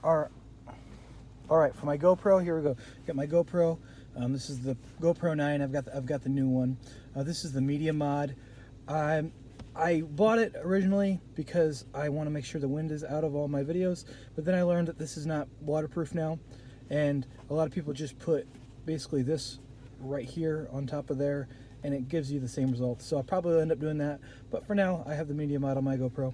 All right, for my GoPro, here we go. Got my GoPro. This is the GoPro 9. I've got the new one. This is the media mod. I bought it originally because I want to make sure the wind is out of all my videos, but then I learned that this is not waterproof now, and a lot of people just put basically this right here on top of there, and it gives you the same results. So I'll probably end up doing that, but for now I have the media mod on my GoPro.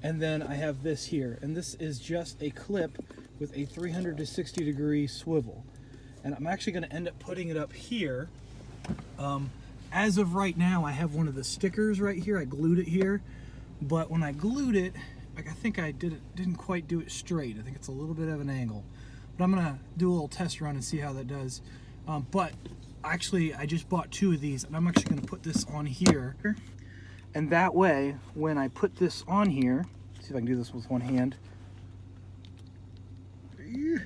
And then I have this here, and this is just a clip with a 360 degree swivel. And I'm actually going to end up putting it up here. As of right now, I have one of the stickers right here. I glued it here, but when I glued it, like, I think I didn't quite do it straight. I think it's a little bit of an angle, but I'm gonna do a little test run and see how that does. But actually, I just bought 2 of these, and I'm actually going to put this on here. And that way, when I put this on here, see if I can do this with one hand. Yeah,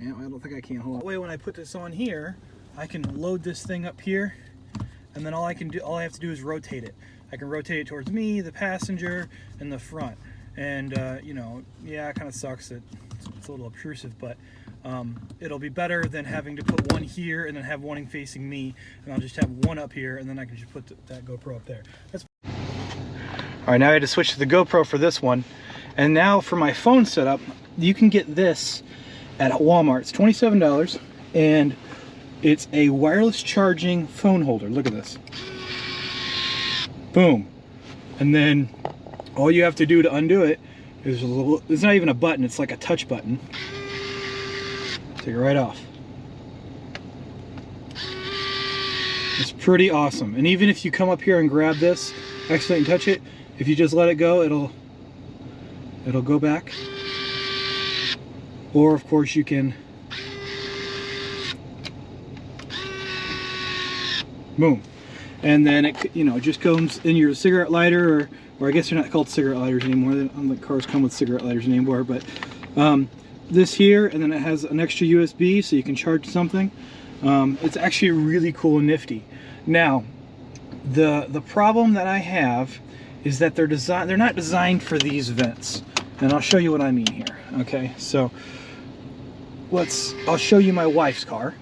I don't think I can. Hold on. That way, when I put this on here, I can load this thing up here, and then all I have to do is rotate it. I can rotate it towards me, the passenger, and the front. And you know, yeah, it kind of sucks that it's a little obtrusive, but it'll be better than having to put one here and then have one facing me, and I'll just have one up here, and then I can just put that GoPro up there. All right, now I had to switch to the GoPro for this one. And now for my phone setup, you can get this at Walmart. It's $27, and it's a wireless charging phone holder. Look at this. Boom. And then all you have to do to undo it is it's not even a button, it's like a touch button. Take it right off. It's pretty awesome. And even if you come up here and grab this, accidentally touch it, if you just let it go, it'll go back. Or of course you can, boom, and then it, you know, it just comes in your cigarette lighter, or I guess they're not called cigarette lighters anymore. I don't think cars come with cigarette lighters anymore, but this here, and then it has an extra USB so you can charge something. It's actually really cool and nifty. Now, the problem that I have is that they're not designed for these vents, and I'll show you what I mean here. Okay, so I'll show you my wife's car.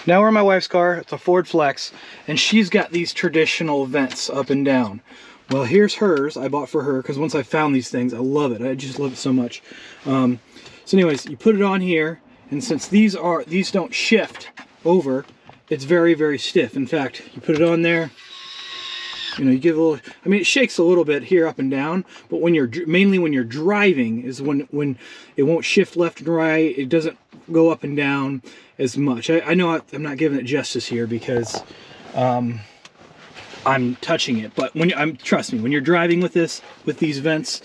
Now we're in my wife's car. It's a Ford Flex, and she's got these traditional vents up and down. Well, here's hers. I bought for her because once I found these things, I love it. I just love it so much. So anyways, you put it on here, and since these don't shift over, it's very, very stiff. In fact, you put it on there, you know, you give a little, I mean, it shakes a little bit here up and down, but mainly when you're driving is when it won't shift left and right. It doesn't go up and down as much. I know I'm not giving it justice here because I'm touching it, but trust me, when you're driving with these vents,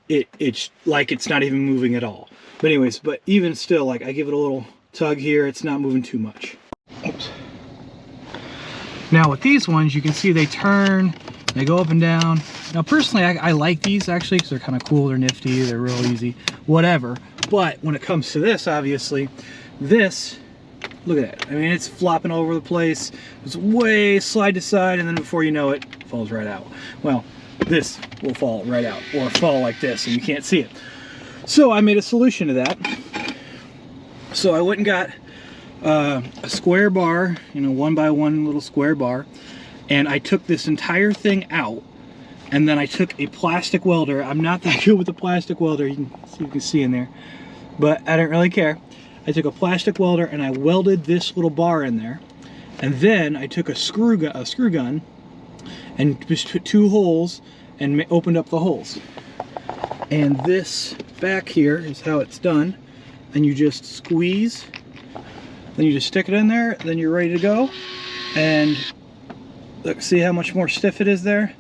it's like it's not even moving at all. But anyways, but even still, like, I give it a little tug here, it's not moving too much. Oops. Now with these ones, you can see they turn, they go up and down. Now personally, I like these actually because they're kind of cool, they're nifty, they're real easy, whatever. But when it comes to this, obviously, this, look at that. I mean, it's flopping all over the place. It's way slide to side, and then before you know it, it falls right out. Well, this will fall right out, or fall like this, and you can't see it. So I made a solution to that. So I went and got a square bar, you know, 1x1 little square bar, and I took this entire thing out, and then I took a plastic welder. I'm not that good with a plastic welder, you can see in there, but I don't really care. I took a plastic welder and I welded this little bar in there, and then I took a screw gun and just put 2 holes and opened up the holes. And this back here is how it's done. And you just squeeze, then you just stick it in there, then you're ready to go. And look, see how much more stiff it is there?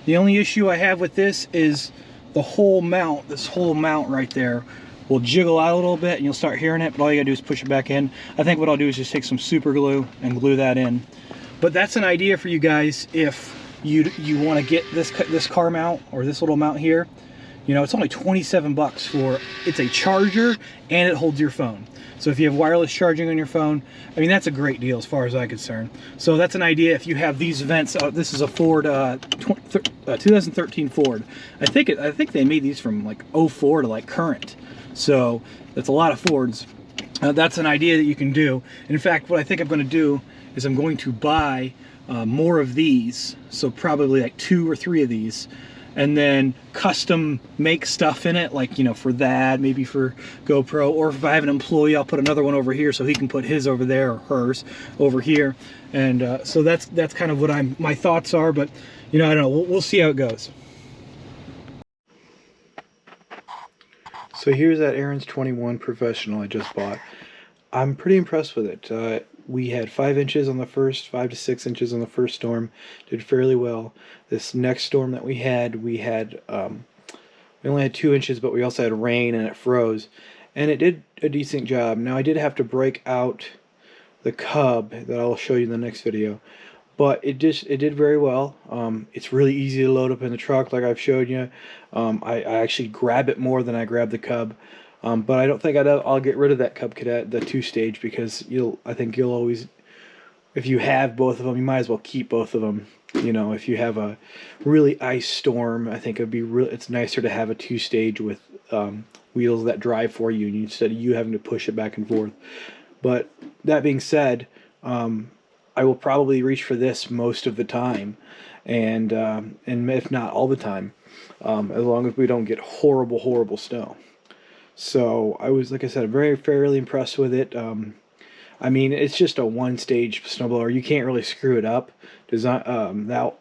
The only issue I have with this is the whole mount, this whole mount right there will jiggle out a little bit and you'll start hearing it, but all you gotta do is push it back in. I think what I'll do is just take some super glue and glue that in. But that's an idea for you guys if you want to get this car mount or this little mount here. You know, it's only 27 bucks for, it's a charger and it holds your phone. So if you have wireless charging on your phone, I mean, that's a great deal as far as I'm concerned. So that's an idea if you have these vents. This is a Ford 2013 Ford. I think they made these from like '04 to like current. So that's a lot of Fords. That's an idea that you can do. And in fact, what I think I'm going to do is I'm going to buy more of these. So probably like 2 or 3 of these, and then custom make stuff in it, like, you know, for that, maybe for GoPro, or if I have an employee, I'll put another one over here so he can put his over there, or hers over here. And so that's kind of what my thoughts are, but, you know, I don't know, we'll see how it goes. So here's that Ariens 21 Professional I just bought. I'm pretty impressed with it. We had 5 inches on the first, 5 to 6 inches on the first storm. Did fairly well. This next storm that we only had 2 inches, but we also had rain and it froze. And it did a decent job. Now I did have to break out the cub that I'll show you in the next video. But it did very well. It's really easy to load up in the truck, like I've showed you. I actually grab it more than I grab the cub. But I don't think I'll get rid of that Cub Cadet, the 2-stage, because I think you'll always, if you have both of them, you might as well keep both of them. You know, if you have a really ice storm, I think it's nicer to have a 2-stage with wheels that drive for you instead of you having to push it back and forth. But that being said, I will probably reach for this most of the time, and if not all the time, as long as we don't get horrible snow. So I was, like I said, fairly impressed with it. I mean, it's just a 1-stage snowblower. You can't really screw it up design-wise.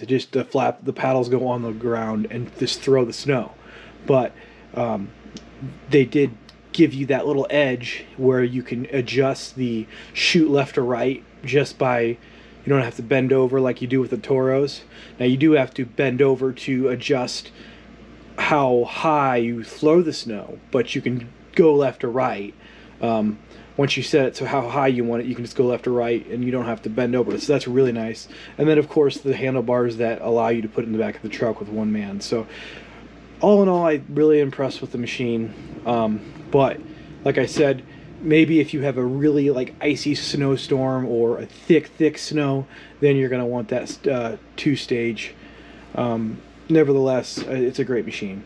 It just the paddles go on the ground and just throw the snow. But they did give you that little edge where you can adjust the chute left or right just by, you don't have to bend over like you do with the Toros. Now you do have to bend over to adjust how high you throw the snow, but you can go left or right. Once you set it to how high you want it, you can just go left or right, and you don't have to bend over. So that's really nice. And then, of course, the handlebars that allow you to put it in the back of the truck with one man. So all in all, I'm really impressed with the machine. But like I said, maybe if you have a really like icy snowstorm or a thick snow, then you're going to want that 2-stage. Nevertheless, it's a great machine.